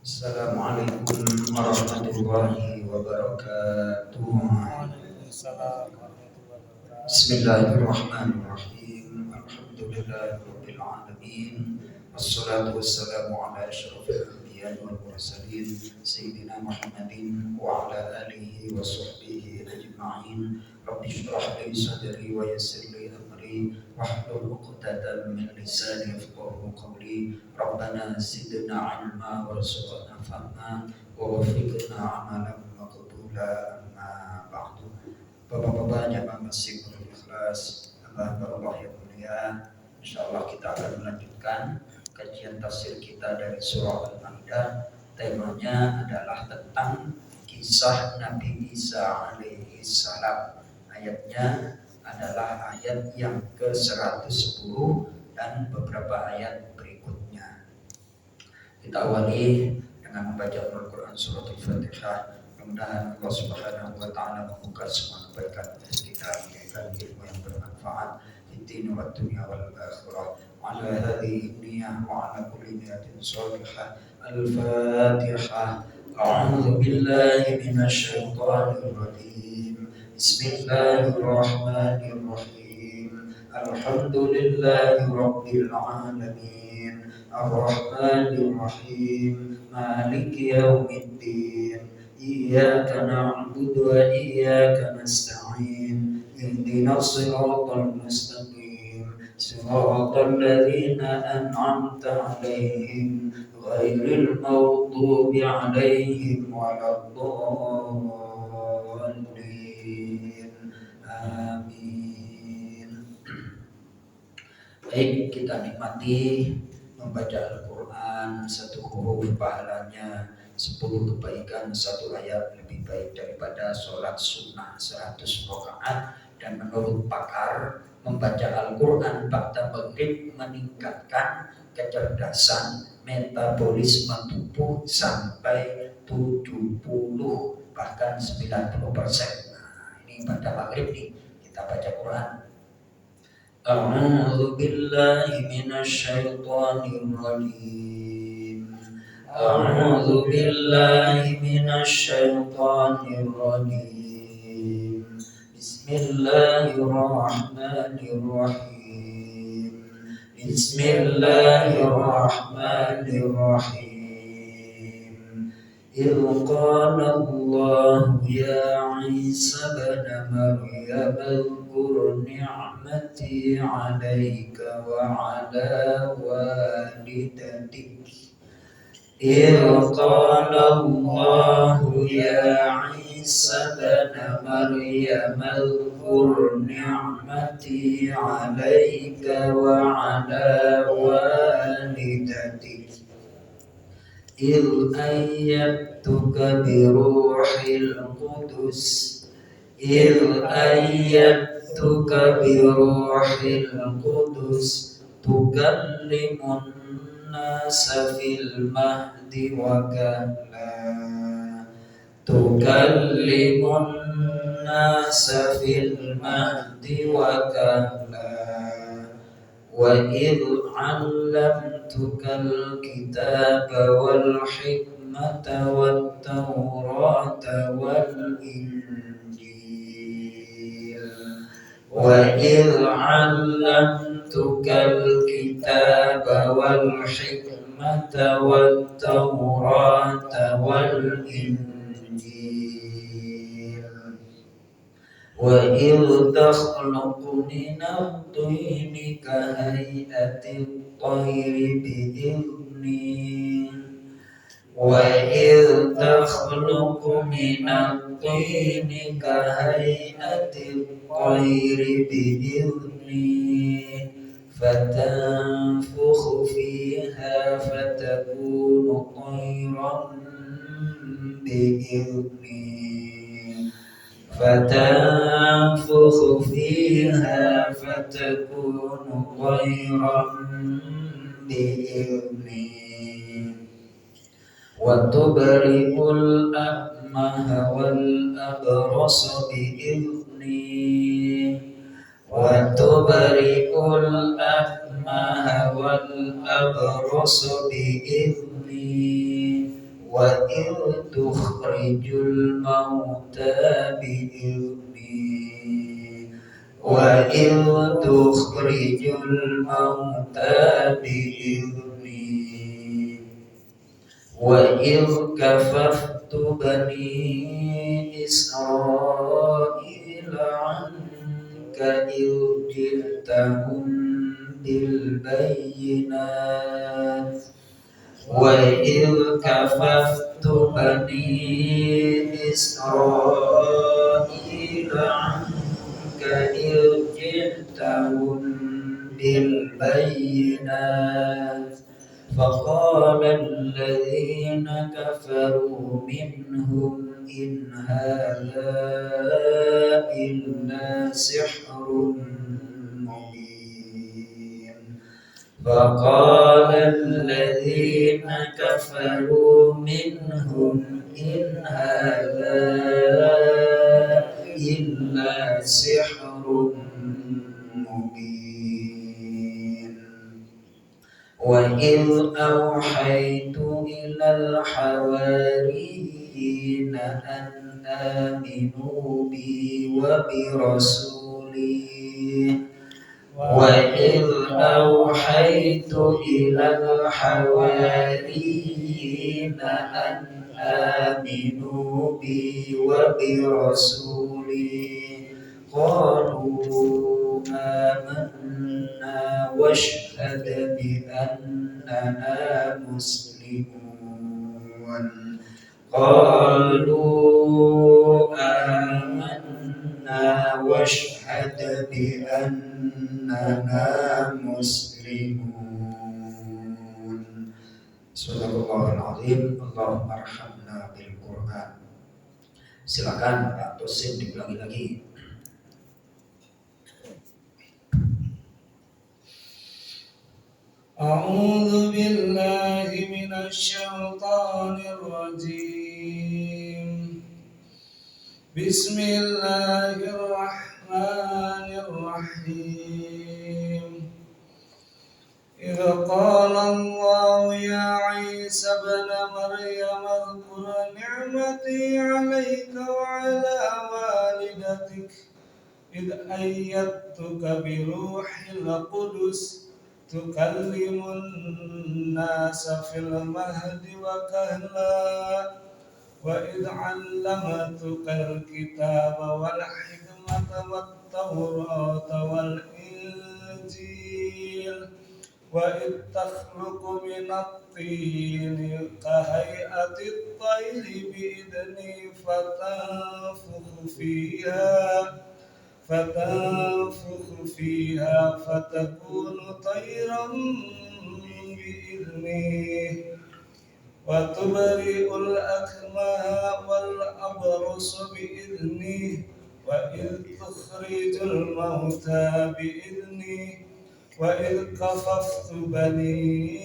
Assalamualaikum warahmatullahi wabarakatuh. Waalaikumsalam warahmatullahi wabarakatuh. Bismillahirrahmanirrahim. Alhamdulillahirabbil alamin. Wassalatu wassalamu ala asyrofil anbiya'i wal mursalin sayyidina Muhammadin wa ala alihi wa sahbihi ajma'in. Rabbi shrah li sadri wa yassir li amri wahlul 'uqdatam min lisani yafqahu qawli. Rabbana zidna 'ilma warzuqna fahma wa waffiqna 'amalan maqbula amma ba'du. Bapak-bapak jamaah masjid Nurul Ikhlas, Allah yang mulia, insyaallah kita akan melanjutkan kajian tafsir kita dari surah Al-Maidah. Temanya adalah tentang kisah Nabi Isa alaihi salam. Ayatnya adalah ayat yang ke-110 dan beberapa ayat berikutnya. Kita awali dengan membaca Al-Quran surat Al-Fatihah. Mudah-mudahan Allah Subhanahu wa taala membuka semua kebaikan kita, memberikan ilmu yang bermanfaat di dunia wa dunya wal akhirah. Ala hadhihi niyyah wa ala kulli niyatin shalihah. Al-Fatihah. A'udzu billahi minasy syaithanir rajim. Bismillahirrahmanirrahim. Alhamdulillahi rabbil alamin. Ar-Rahmanir Rahim. Maliki yaumiddin. إياك نعبد وإياك نستعين اهدنا الصراط المستقيم صراط الذين أنعمت عليهم غير المغضوب عليهم ولا الضالين آمين. Baik, kita nikmati membaca Al-Quran, satu huruf pahalanya 10 kebaikan, satu ayat lebih baik daripada sholat sunnah 100 rakaat. Dan menurut pakar, membaca Al-Quran ba'da maghrib meningkatkan kecerdasan metabolisme tubuh sampai 70 bahkan 90%. Nah, ini pada maghrib nih kita baca Quran. A'udzu billahi minasy syaithanir rajim. A'udzu billahi minasy syaithanir rajim. Bismillahirrahmanirrahim. Bismillahirrahmanirrahim. إذ قال الله يا عيسى ابن مريم اذكر نعمتي عليك وعلى والدتك إذ قال الله يا عيسى ابن مريم اذكر نعمتي عليك وعلى والدتك إذ أيدتك بروح القدس تكلم الناس في المهد وكهلا وإذ علمتك الكتاب والحكمة والتوراة والإنجيل وإذ تخلق من الطين كهيئة الطير بإذني فتنفخ فيها فتكون طيرا بإذني وتبرئ الأكمه والأبرص بإذني وإذ تخرج الموتى بإذني وإذ تخرج الموتى بإذني وإذ كففت بني إسرائيل عنك إذ جئتهم بالبينات وإذ كففت بني إسرائيل عنك إذ جئتهم بالبينات فقال الذين كفروا منهم إن هذا إلا سحر مبين فقال الذين كفروا منهم إن هذا إلا سحر مبين وإذ أوحيت إلى الحواريين أن آمنوا بي وبرسولي وإذ أوحيت إلى الحواريين أن آمنوا بي وبرسولي قالوا آمنا واشهد بأننا مسلمون قالوا آمنا واشهد بأننا مسلمون Subhanallahul azim. Allahumma arhamna bil Qur'an. Silakan Pak Tosin diulangi lagi. أعوذ بالله من الشيطان الرجيم بسم الله الرحمن الرحيم إذ قال الله يا عيسى ابن مريم اذكر نعمتي عليك وعلى والدتك إذ أيدتك بروح القدس تكلم الناس في المهد وكهلا وإذ علمتك الكتاب والحكمة والتوراة والإنجيل وإذ تخلق من الطين كهيئة الطير بإذني فتنفخ فيها فتكون طيرا بإذنه وتبرئ الأكمه والأبرص بإذنه وإذ تخرج الموتى بإذنه وإذ كففت بني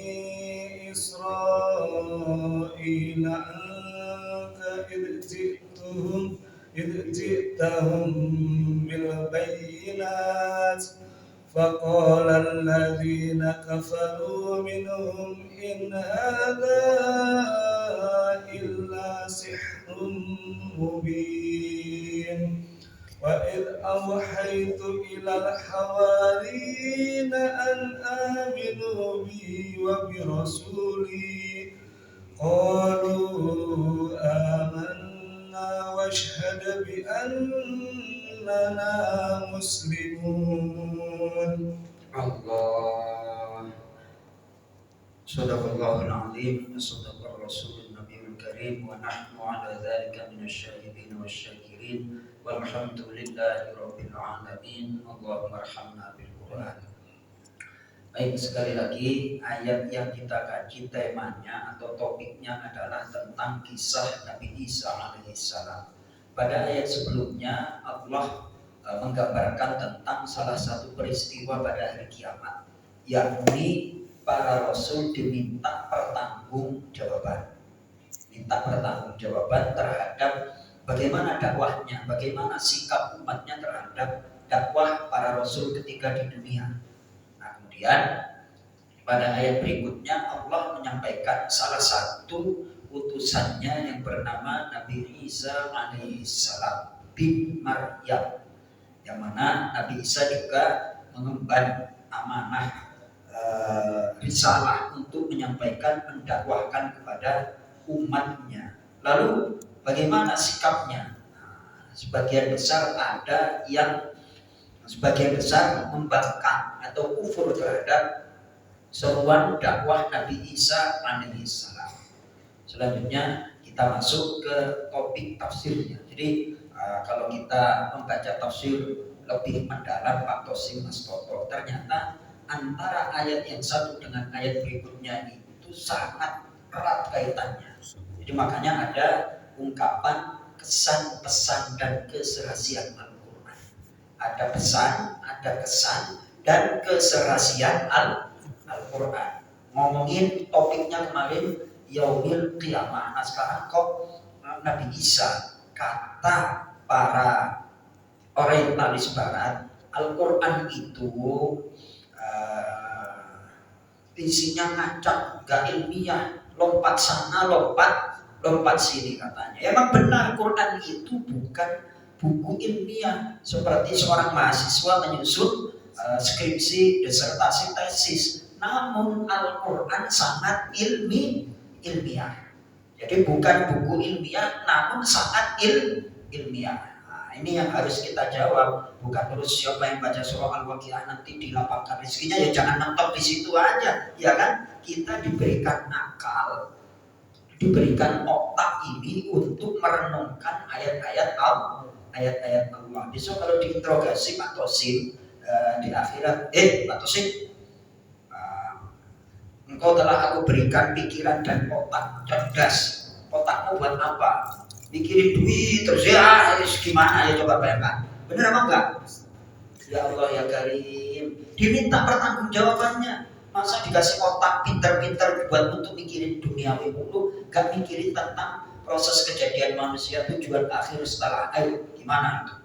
إسرائيل عنك إذ جئتهم بالبينات فقال الذين كفروا منهم إن هذا إلا سحر مبين وإذ أوحيت إلى الحواريين أن آمنوا بي وبرسولي قالوا آمنا واشهد بأننا مسلمون. Allah. Sadaqallahul azim. Sadaqar rasulun nabiyul karim. Wa nahnu ala dhalika minasyahidin wasyakirin. Walhamdulillahi rabbil alamin. Allahumma arhamna bil Qur'an. Baik, sekali lagi ayat yang kita kaji temanya atau topiknya adalah tentang kisah Nabi Isa alaihissalam. Pada ayat sebelumnya Allah menggambarkan tentang salah satu peristiwa pada hari kiamat, yakni para rasul diminta pertanggungjawaban terhadap bagaimana dakwahnya, bagaimana sikap umatnya terhadap dakwah para rasul ketika di dunia. Nah, kemudian pada ayat berikutnya Allah menyampaikan salah satu utusannya yang bernama Nabi Isa alaihissalam bin Maryam, yang mana Nabi Isa juga mengemban amanah risalah untuk menyampaikan, mendakwahkan kepada umatnya. Lalu bagaimana sikapnya? Sebagian besar ada yang membangkang atau kufur terhadap seruan dakwah Nabi Isa alaihissalam. Selanjutnya kita masuk ke topik tafsirnya. Jadi kalau kita membaca tafsir lebih mendalam Pak Tosim Mas Toto, ternyata antara ayat yang satu dengan ayat berikutnya itu sangat erat kaitannya. Jadi makanya ada ungkapan kesan, pesan, dan keserasian Al-Quran. Ada pesan, ada kesan, dan keserasian Al-Quran. Ngomongin topiknya kemarin Yaumil Qiyamah. Nah sekarang kok Nabi Isa, kata para orientalis barat, Al-Quran itu isinya ngacak, gak ilmiah, lompat sana, lompat sini katanya. Emang benar, Quran itu bukan buku ilmiah seperti seorang mahasiswa menyusun skripsi, disertasi, tesis. Namun Al-Quran sangat ilmiah. Jadi bukan buku ilmiah, namun sangat ilmiah. Nah, ini yang harus kita jawab. Bukan terus siapa yang baca surah Al-Waqiah nanti dilapangkan rezekinya, ya jangan mentok di situ aja, ya kan? Kita diberikan akal, diberikan otak ini untuk merenungkan ayat-ayat Allah. Besok kalau diinterogasi Pak Tosim di akhirat, Pak Tosim, engkau telah aku berikan pikiran dan otak cerdas. Otakmu buat apa? Mikirin duit terus ya, gimana ya, coba bayangkan. Bener apa enggak? Ya Allah ya Karim, diminta pertanggungjawabannya. Masa dikasih otak pintar-pintar buat untuk mikirin duniawi mulu, gak mikirin tentang proses kejadian manusia, tujuan akhir setelah air, gimana itu?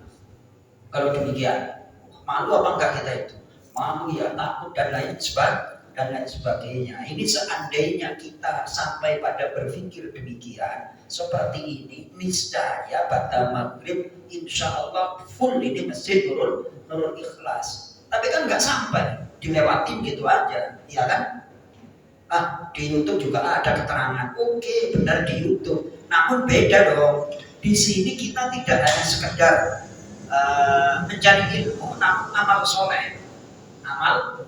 Kalau demikian, malu apa enggak kita itu? Malu ya, takut dan lain sebagainya. Ini seandainya kita sampai pada berpikir demikian seperti ini, niscaya pada maghrib insya Allah full ini masjid Nurul Ikhlas. Tapi kan nggak sampai, dilewatin gitu aja, ya kan? Di YouTube juga ada keterangan. Oke, benar di YouTube. Namun beda dong. Di sini kita tidak hanya sekedar mencari ilmu, namun amal soleh. Amal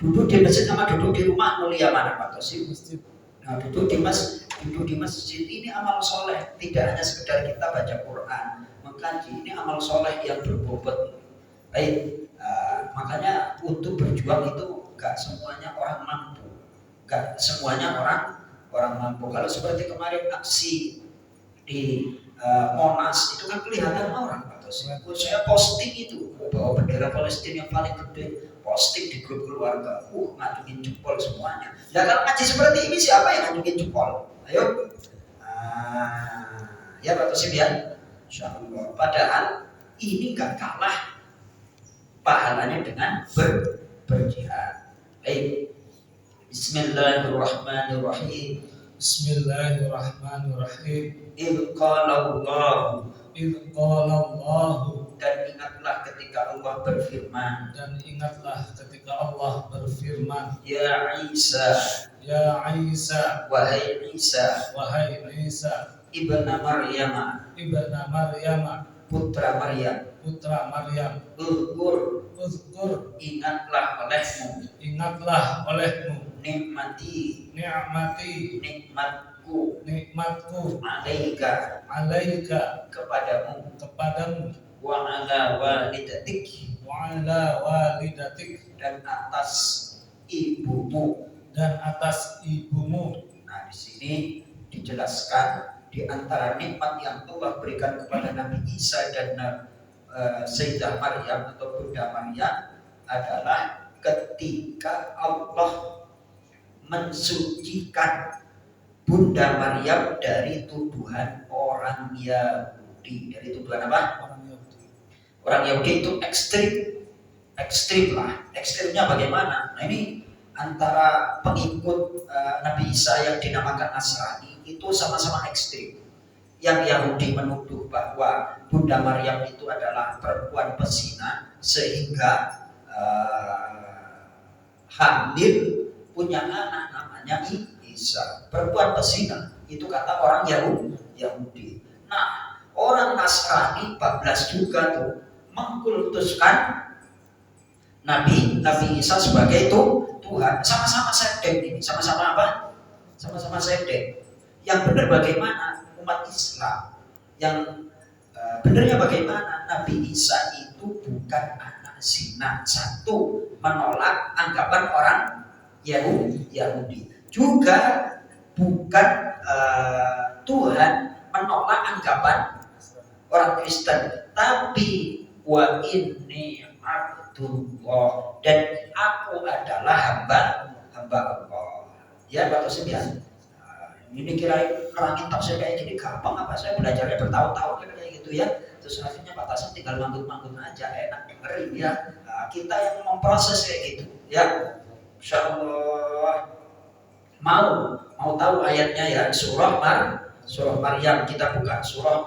duduk di masjid sama duduk di rumah, mulia mana Pak Tosim? Nah, duduk di masjid ini amal soleh. Tidak hanya sekedar kita baca Quran, mengkaji, ini amal soleh yang berbobot. Baik, makanya untuk berjuang itu gak semuanya orang mampu, gak semuanya orang mampu. Kalau seperti kemarin aksi di Monas itu kan kelihatan orang Pak Tosim. Saya posting itu bawa bendera Palestina yang paling gede, posting di grup keluarga, ngacungin jempol semuanya. Nah kalau ngaji seperti ini siapa yang ngacungin jempol? Ayo, ya Pak Tosim ya, Insya Allah. Padahal ini gak kalah pahalanya dengan berjihad. Baik, Bismillahirrahmanirrahim. Bismillahirrahmanirrahim. Idh qala Allah. Dan ingatlah ketika Allah berfirman. Ya Isa. Wahai Isa. Ibna Maryam. Putra Maryam. Uzkur. Ingatlah olehmu. Nikmati. Nikmatku. Alaika. Kepadamu. Wa ala walidatik. Dan atas ibumu. Nah di sini dijelaskan di antara nikmat yang Allah berikan kepada Nabi Isa dan Sayyidah Maryam atau Bunda Maryam adalah ketika Allah mensucikan Bunda Maryam dari tuduhan orang Yahudi. Dari tuduhan apa? Orang Yahudi itu ekstrim lah. Ekstrimnya bagaimana? Nah ini antara pengikut Nabi Isa yang dinamakan Nasrani itu sama-sama ekstrim. Yang Yahudi menuduh bahwa Bunda Maryam itu adalah perempuan pezina sehingga hamil punya anak namanya Isa, perempuan pezina. Itu kata orang Yahudi. Nah, orang Nasrani bablas juga tuh mengkultuskan Nabi Isa sebagai itu Tuhan. Sama-sama sedek ini, sama-sama apa? Sama-sama sedek. Yang benar bagaimana umat Islam? Yang benernya bagaimana? Nabi Isa itu bukan anak zina. Satu, menolak anggapan orang Yahudi. Juga bukan Tuhan, menolak anggapan orang Kristen. Tapi wa inni abdullah, dan aku adalah hamba Allah. Ya, Pak Tosim ya. Ini kira nerangin tafsir kayak gini gampang apa? Saya belajarnya bertahun-tahun kayak gitu ya. Terus akhirnya Pak Tasim tinggal manggut-manggut aja, enak dengerin ya. Nah, kita yang memproses kayak gitu ya. Insya Allah mau tahu ayatnya ya, surah Maryam. Kita buka surah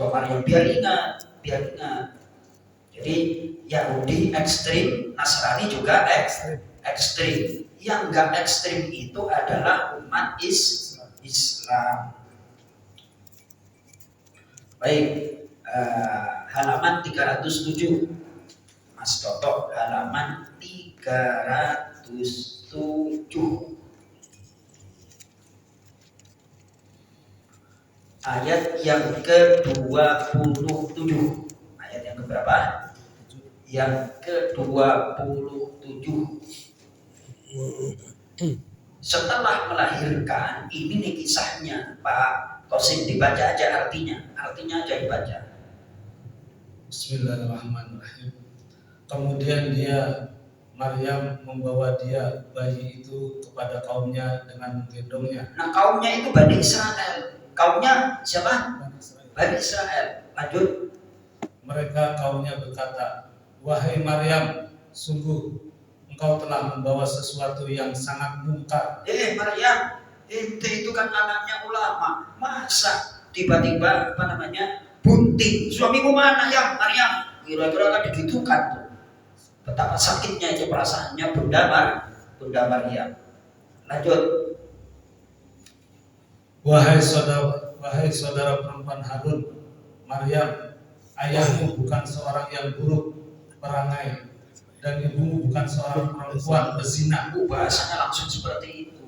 Maryam biar ingat. Jadi Yahudi ekstrim, Nasrani juga ekstrim. Yang enggak ekstrim itu adalah umat Islam. Baik, halaman 307, Mas Toto, halaman 307. Ayat yang ke-27. Ayat yang keberapa? Yang ke-27. Setelah melahirkan, ini nih kisahnya Pak Tosim, dibaca aja artinya aja dibaca. Bismillahirrahmanirrahim. Kemudian Maryam membawa bayi itu kepada kaumnya dengan menggendongnya. Nah, kaumnya itu Bani Israel. Kaumnya siapa? Bani Israel. Lanjut. Mereka kaumnya berkata, "Wahai Maryam, sungguh engkau telah membawa sesuatu yang sangat mungkar." Maryam, itu kan anaknya ulama. Masa tiba-tiba bunting? Suamimu mana ya, Maryam? Kira-kira kan digitukan tuh. Betapa sakitnya itu perasaannya Bunda Maryam. Lanjut. Wahai saudara perempuan Harun, Maryam, ayahmu bukan seorang yang buruk perangai, dan ibumu bukan seorang perempuan berzina. Bahasanya langsung seperti itu.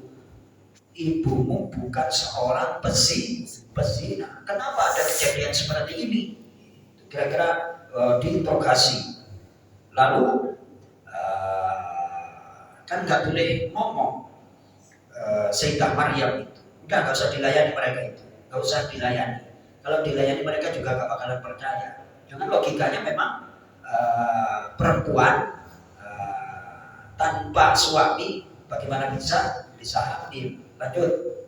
Ibumu bukan seorang pezina. Kenapa ada kejadian seperti ini? Kira-kira diinterogasi. Lalu kan nggak boleh ngomong Sayyidah Maryam itu. Udah nggak usah dilayani mereka itu. Nggak usah dilayani. Kalau dilayani mereka juga nggak bakalan percaya. Dengan logikanya memang perempuan tanpa suami bagaimana bisa hamil. Lanjut.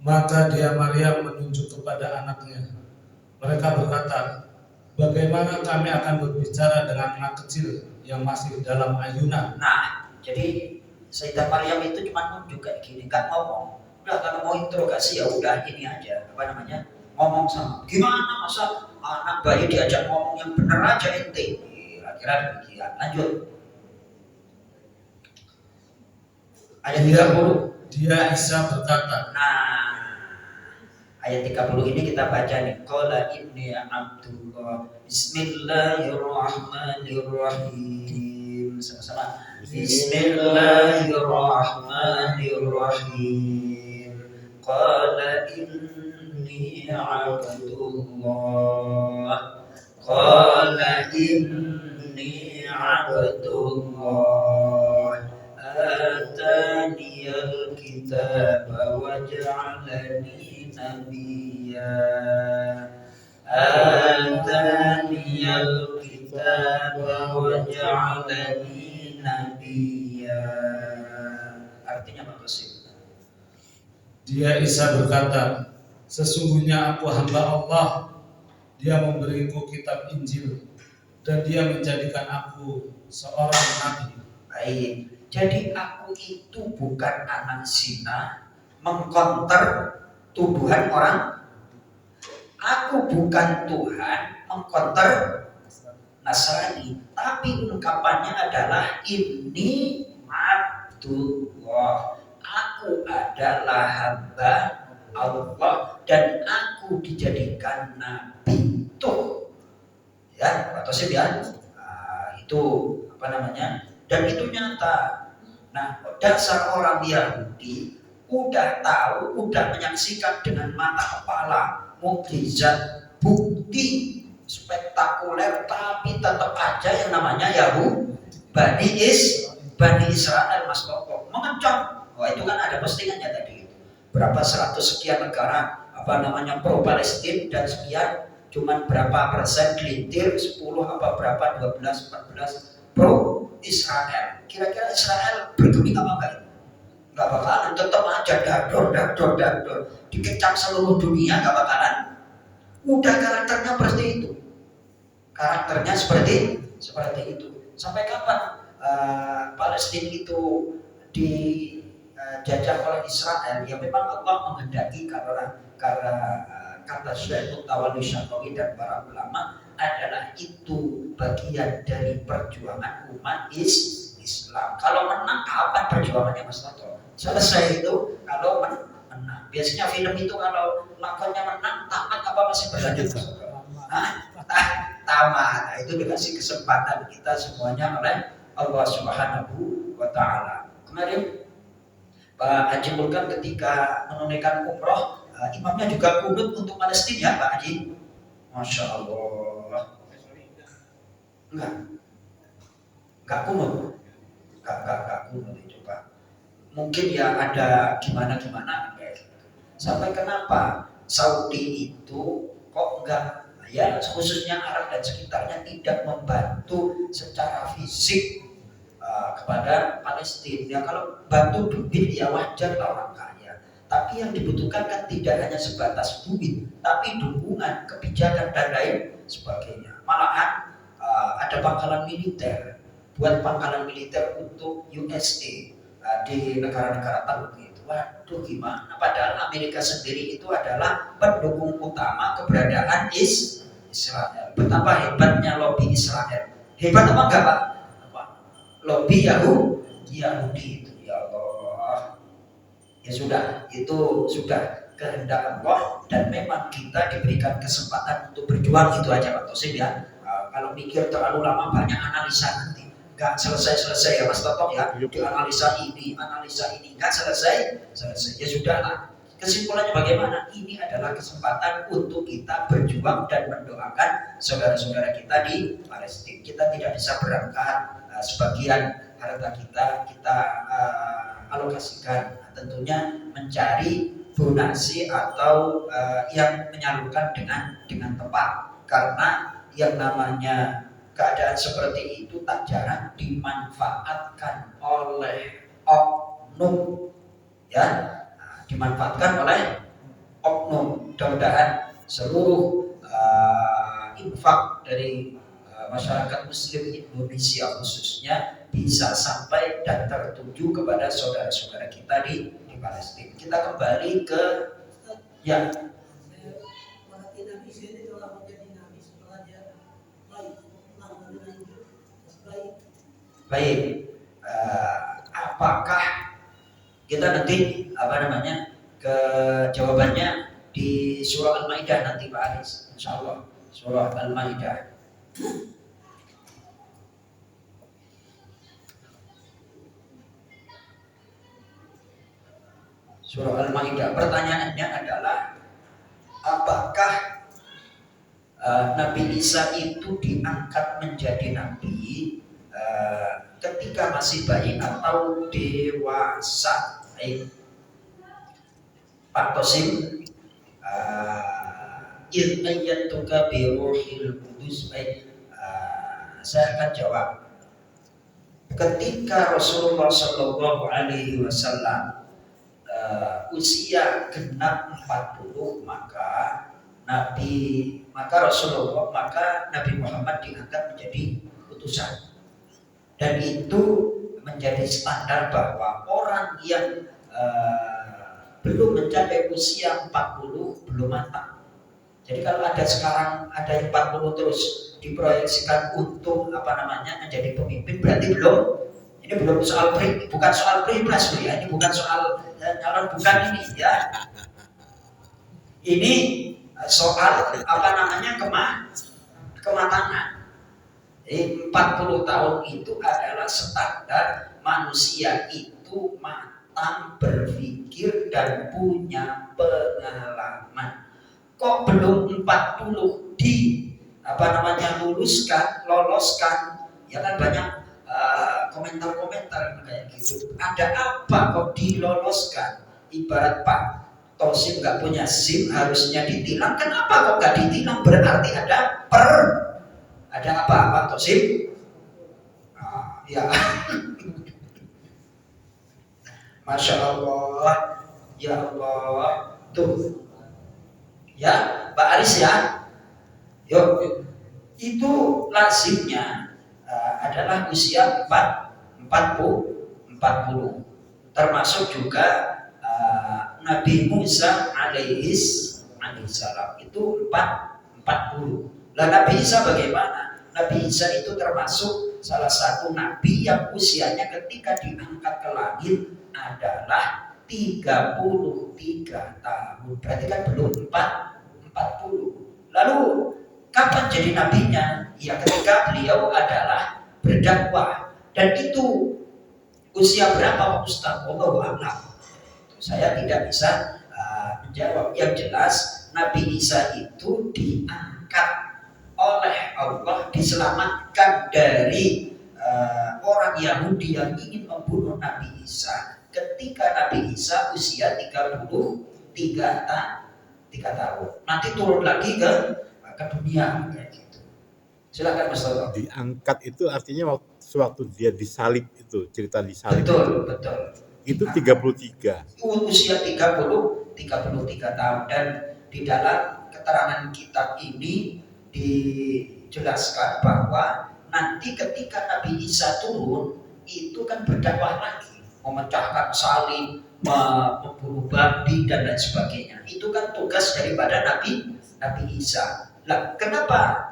Maka Maryam menunjuk kepada anaknya. Mereka berkata, "Bagaimana kami akan berbicara dengan anak kecil yang masih dalam ayunan?" Nah, jadi Sayyidah Maryam itu cuma nunjuk kayak gini, nggak ngomong. Udah, kalau mau interogasi ya udah ini aja, ngomong sama. Gimana masa anak bayi diajak ngomong yang bener aja ente? Kira-kira demikian. Lanjut. Ayat 30. Isa berkata. Nah, ayat 30 ini kita baca nih. Qala inni abdullah. Bismillahirrahmanirrahim. Sama-sama. Bismillahirrahmanirrahim. Qala inni abdullah. Ataniyal kitaba wa ja'alani nabiyya. Ataniyal kitaba wa ja'alani nabiyya. Artinya apa sih? Isa berkata, "Sesungguhnya aku hamba Allah. Dia memberiku kitab Injil dan dia menjadikan aku seorang nabi." Baik. Jadi aku itu bukan anak zina mengkonter tuduhan orang. Aku bukan Tuhan mengkonter Nasrani, tapi ungkapannya adalah ini Abdullah. Aku adalah hamba Allah dan aku dijadikan nabi. Tuh, ya, atau sih ya, itu apa namanya? Dan itu nyata. Nah, dasar orang Yahudi udah tahu, udah menyaksikan dengan mata kepala, mukjizat, bukti spektakuler, tapi tetap aja yang namanya Yahudi, Bani Israel Mas Koko mengecam. Wah, itu kan ada postingannya tadi. Berapa 100 sekian negara apa namanya pro Palestina dan sekian, cuman berapa persen gelintir 10 apa berapa 12 14 pro Israel. Kira-kira Israel bergeming apa enggak? Enggak bakalan, tetap aja dador dikecam seluruh dunia, enggak bakalan. Udah karakternya seperti itu. Karakternya seperti itu. Sampai kapan Palestina itu dijajah oleh Israel? Ya memang Allah menghendaki karena kata Syekh Mutawalli Syaqawi dan para ulama adalah itu bagian dari perjuangan umat Islam. Kalau menang, kapan perjuangannya Mas Toto? Selesai itu kalau menang. Biasanya film itu kalau lakonnya menang, tamat apa masih berlanjut? Tamat. Nah, itu dikasih kesempatan kita semuanya oleh Allah Subhanahu wa Ta'ala. Kemarin Pak Haji Mulkan ketika menunaikan umroh, imamnya juga kunut untuk Palestina ya Pak Haji. Masya Allah. Enggak kunut. Enggak kunut itu Pak. Mungkin ya ada gimana kayak gitu. Sampai kenapa Saudi itu kok enggak, ya khususnya Arab dan sekitarnya tidak membantu secara fisik kepada Palestina. Ya kalau bantu duit ya wajar lah orang kaya. Tapi yang dibutuhkan kan tidak hanya sebatas duit, tapi dukungan, kebijakan dan lain sebagainya. Malahan ada pangkalan militer, buat pangkalan militer untuk USA di negara-negara Teluk itu. Waduh gimana? Padahal Amerika sendiri itu adalah pendukung utama keberadaan Israel. Betapa hebatnya lobby Israel. Hebat apa enggak Pak? Lobby Yahudi itu, ya Allah. Ya sudah, itu sudah kehendak Allah dan memang kita diberikan kesempatan untuk berjuang, itu aja Pak Tosim ya. Kalau mikir terlalu lama banyak analisa nanti nggak selesai ya Mas Toto ya. Analisa ini nggak selesai. Ya sudahlah. Kesimpulannya bagaimana? Ini adalah kesempatan untuk kita berjuang dan mendoakan saudara-saudara kita di Palestina. Kita tidak bisa berangkat, sebagian harta kita alokasikan, tentunya mencari donasi atau yang menyalurkan dengan tepat, karena yang namanya keadaan seperti itu tak jarang dimanfaatkan oleh oknum, ya, dimanfaatkan oleh oknum. Mudah-mudahan seluruh infak dari masyarakat Muslim Indonesia khususnya bisa sampai dan tertuju kepada saudara-saudara kita di Palestina. Kita kembali ke ya. Baik, apakah kita nanti ke jawabannya di surah Al-Maidah nanti Pak Aris, insya Allah surah Al-Maidah. Surah Al-Maidah, pertanyaannya adalah apakah Nabi Isa itu diangkat menjadi nabi ketika masih bayi atau dewasa? Pak Tosim, id'ayyatuka biruhil kudus. Saya akan jawab. Ketika Rasulullah Shallallahu Alaihi Wasallam usia genap 40, maka Nabi Muhammad diangkat menjadi utusan, dan itu menjadi standar bahwa orang yang belum mencapai usia 40 belum matang. Jadi kalau ada sekarang ada yang 40 terus diproyeksikan untuk menjadi pemimpin, berarti ini belum soal bukan soal privilege ya, ini bukan soal calon, bukan ini ya. Ini soal kematangan. Jadi 40 tahun itu adalah standar manusia itu matang berpikir dan punya pengalaman. Kok belum 40 loloskan, ya kan banyak komentar-komentar kayak gitu. Ada apa kok diloloskan? Ibarat Pak Tosim nggak punya SIM harusnya ditilang, kenapa kok nggak ditilang? Berarti ada apa Pak Tosim? Ya, Masya Allah, ya Allah, tuh, ya Pak Aris ya, yuk, itu lazimnya adalah usia 40, termasuk juga Nabi Musa alaihissalam itu 40. Lah Nabi Isa bagaimana? Nabi Isa itu termasuk salah satu nabi yang usianya ketika diangkat ke langit adalah 33 tahun. Berarti kan belum 40. Lalu kapan jadi nabinya? Ya ketika beliau adalah berdakwah. Dan itu usia berapa Ustaz? Wallahu a'lam. Saya tidak bisa menjawab. Yang jelas Nabi Isa itu diangkat oleh Allah, diselamatkan dari orang Yahudi yang ingin membunuh Nabi Isa ketika Nabi Isa usia 33 tahun. Nanti turun lagi ke dunia kayak gitu. Silakan Mas Toto. Diangkat itu artinya waktu dia disalib, itu cerita disalib. Betul. Itu 33. Usia 33 tahun, dan di dalam keterangan kitab ini dijelaskan bahwa nanti ketika Nabi Isa turun itu kan berdakwah lagi, memecahkan salib, membunuh babi dan lain sebagainya. Itu kan tugas daripada Nabi Isa. Lah kenapa?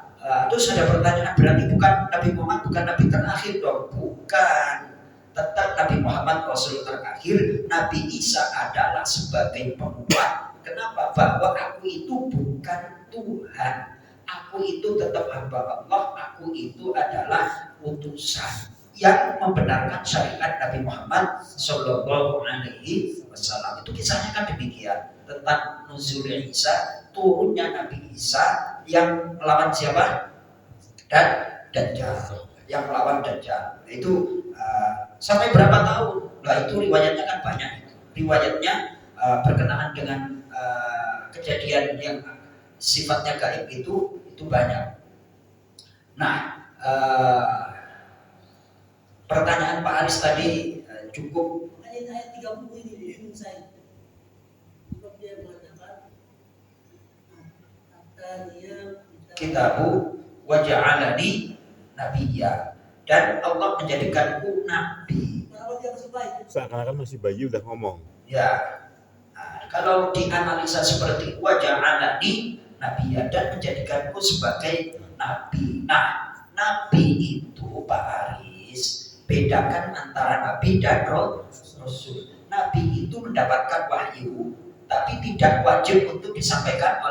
Terus ada pertanyaan, berarti bukan Nabi Muhammad bukan Nabi terakhir dong? Bukan. Tetap Nabi Muhammad Rasul terakhir. Nabi Isa adalah sebagai penguat. Kenapa? Bahwa aku itu bukan Tuhan. Aku itu tetap hamba Allah. Aku itu adalah utusan yang membenarkan syariat Nabi Muhammad Sallallahu Alaihi Wasallam. Itu kisahnya kan demikian, tentang nuzul Isa, turunnya Nabi Isa yang melawan siapa? Dajjal. Yang melawan Dajjal. Itu sampai berapa tahun? Nah itu riwayatnya kan banyak. Riwayatnya berkenaan dengan kejadian yang sifatnya gaib itu banyak. Nah, pertanyaan Pak Aris tadi cukup. Ayat 30 ini di ilmu saya. Sebab dia mengatakan Kitabu wa ja'alani nabiyya, dan Allah menjadikanku nabi. Seakan-akan masih bayi udah ngomong. Ya. Kalau dianalisa seperti wa ja'alani nabiyya, dan menjadikanku sebagai nabi. Nah, nabi itu Pak Aris, bedakan antara nabi dan rasul. Nabi itu mendapatkan wahyu, tapi tidak wajib untuk disampaikan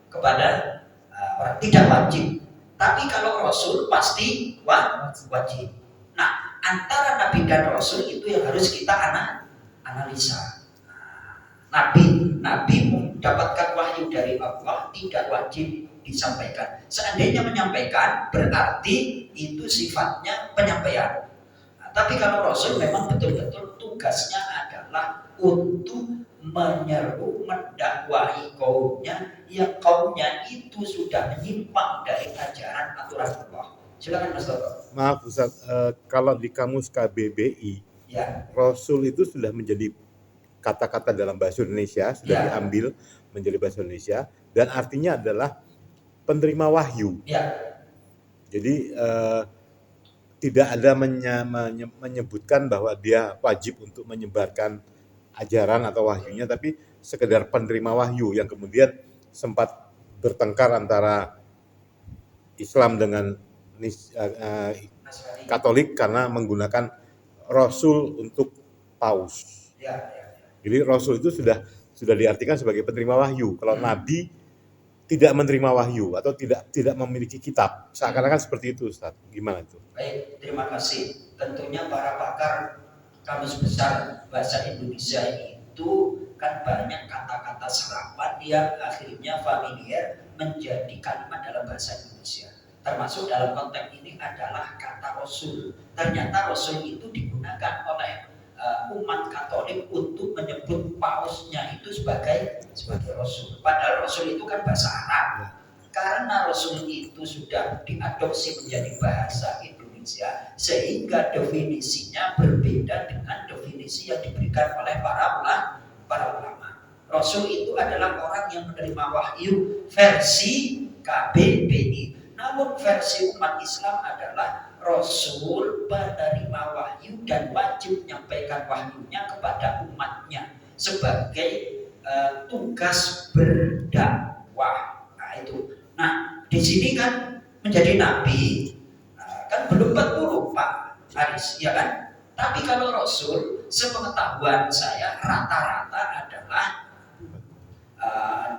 kepada orang, tidak wajib. Tapi kalau rasul pasti wajib. Nah, antara nabi dan rasul itu yang harus kita analisa. Nabi mendapatkan wahyu dari Allah, tidak wajib disampaikan. Seandainya menyampaikan, berarti itu sifatnya penyampaian. Nah, tapi kalau Rasul memang betul-betul tugasnya adalah untuk menyeru, mendakwahi kaumnya, yang kaumnya itu sudah menyimpang dari ajaran aturan Allah. Silakan Mas Toto. Maaf Ustaz, kalau di kamus KBBI, Ya. Rasul itu sudah menjadi kata-kata dalam bahasa Indonesia, sudah diambil menjadi bahasa Indonesia, dan artinya adalah penerima wahyu. Ya. Jadi tidak ada menyebutkan bahwa dia wajib untuk menyebarkan ajaran atau wahyunya, tapi sekedar penerima wahyu yang kemudian sempat bertengkar antara Islam dengan Katolik karena menggunakan Rasul untuk paus. Jadi Rasul itu sudah diartikan sebagai penerima wahyu. Kalau Nabi tidak menerima wahyu atau tidak memiliki kitab, seakan-akan seperti itu, Ustaz. Gimana itu? Baik, terima kasih. Tentunya para pakar Kamus Besar Bahasa Indonesia itu kan banyak kata-kata serapan yang akhirnya familiar menjadi kalimat dalam bahasa Indonesia. Termasuk dalam konteks ini adalah kata Rasul. Ternyata Rasul itu digunakan oleh umat Katolik untuk menyebut pausnya itu sebagai Rasul. Padahal Rasul itu kan bahasa Arab. Karena Rasul itu sudah diadopsi menjadi bahasa Indonesia, sehingga definisinya berbeda dengan definisi yang diberikan oleh para ulama. Rasul itu adalah orang yang menerima wahyu versi KBBI. Namun versi umat Islam adalah Rasul penerima wahyu dan wajib menyampaikan wahyunya kepada umatnya sebagai tugas berdakwah. Nah itu. Nah di sini kan menjadi nabi, kan belum 40 Pak Aris, ya kan? Tapi kalau Rasul, sepengetahuan saya rata-rata adalah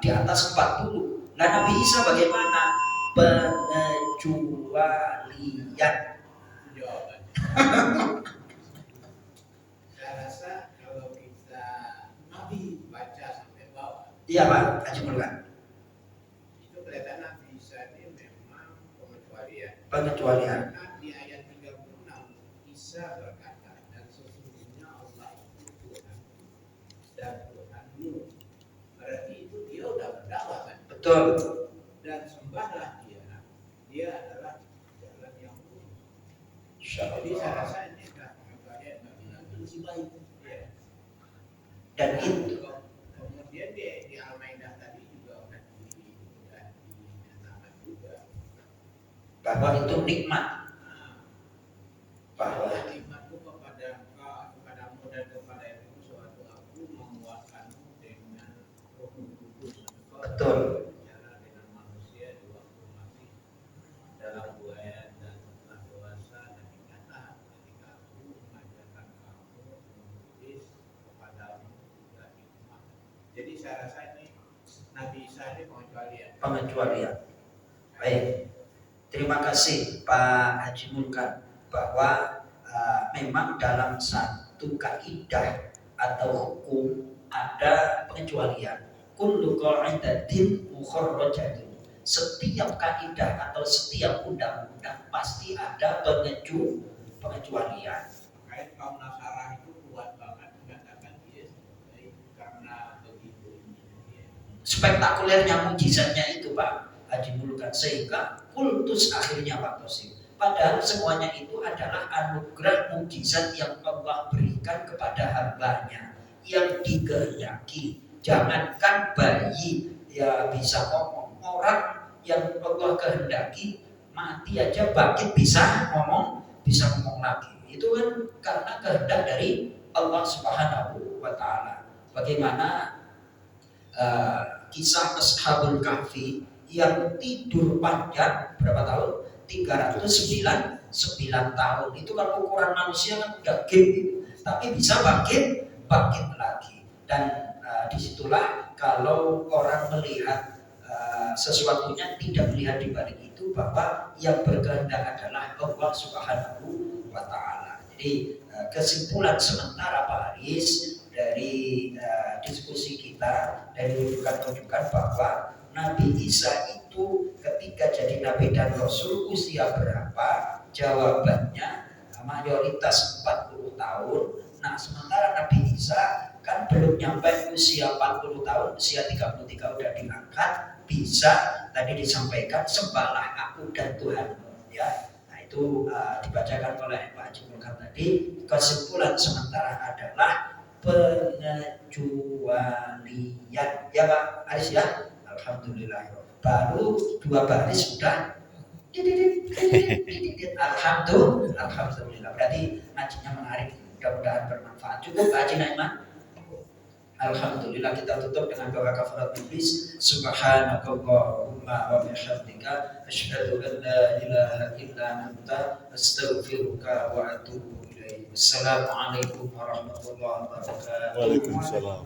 di atas 40. Nah Nabi Isa bagaimana? Pengecualian. Saya rasa kalau kita Nabi baca sampai bawah, Iya Pak, Haji Mulkan. itu kelihatan Nabi Isa ini memang pengecualian. Pengecualian. Karena di ayat 36 Isa berkata, dan sesungguhnya Allah itu Tuhan dan Tuhanmu. Berarti itu dia udah berdakwah kan? Betul. Dan sembahlah dia. Dia adalah jalan yang lurus. Jadi saya rasa ini adalah pengecualian bagi Nabi lebih baik. Ya. Dan itu Kemudian di Al-Maidah tadi juga sudah dinyatakan juga bahwa itu nikmat. Bahwa nikmatku kepadamu dan kepada itu suatu aku menguatkanmu dengan Roh Kudus. betul. Bicara dengan manusia di waktu masih dalam buaya dan setelah dewasa dan ingatlah ketika aku mengajarkan kamu menulis kepadamu juga hikmah. Jadi saya rasa ini Nabi Isa ini Pengecualian. Baik. Terima kasih Pak Haji Mulkan bahwa memang dalam satu kaidah atau hukum ada pengecualian. Kullu qa'idatin mukharrajatun. Setiap kaidah atau setiap undang-undang pasti ada pengecualian. Makanya kaum Nasara itu kuat banget mengatakan dia sebagai karena begitu ini. Spektakulernya mujizatnya itu Pak Haji Mulkan, sehingga kultus akhirnya Pak Tosim. Padahal semuanya itu adalah anugerah mujizat yang Allah berikan kepada hambanya yang dikehendaki. Jangankan bayi ya bisa ngomong, orang yang Allah kehendaki mati aja bangkit bisa ngomong lagi. Itu kan karena kehendak dari Allah Subhanahu wa Ta'ala. Bagaimana kisah Ashabul Kahfi yang tidur panjang berapa tahun? 309 tahun. Itu kan ukuran manusia kan udah game gitu. Tapi bisa bangkit lagi. Dan disitulah kalau orang melihat sesuatunya tidak melihat di balik itu bahwa yang berkehendak adalah Allah Subhanahu wa Ta'ala. Jadi kesimpulan sementara Pak Aris dari diskusi kita, dari rujukan-rujukan bahwa Nabi Isa itu ketika jadi Nabi dan Rasul usia berapa? Jawabannya mayoritas 40 tahun. Nah sementara Nabi Isa kan belum nyampe usia 40 tahun, usia 33 udah diangkat, bisa tadi disampaikan sembahlah aku dan Tuhan, ya. Nah itu dibacakan oleh Pak Haji Mulkan tadi. Kesimpulan sementara adalah pengecualian, ya Pak Aris ya. Alhamdulillah. Baru 2 baris sudah Alhamdulillah. Berarti ngajinya menarik. Mudah-mudahan bermanfaat. Cukup Pak Haji Naiman? Alhamdulillah, kita tutup dengan doa kafarat majlis. Subhanakallahumma wa bihamdika asyhadu an la ilaha illa anta astaghfiruka wa atubu ilaik. Assalamualaikum warahmatullahi wabarakatuh. Waalaikumsalam.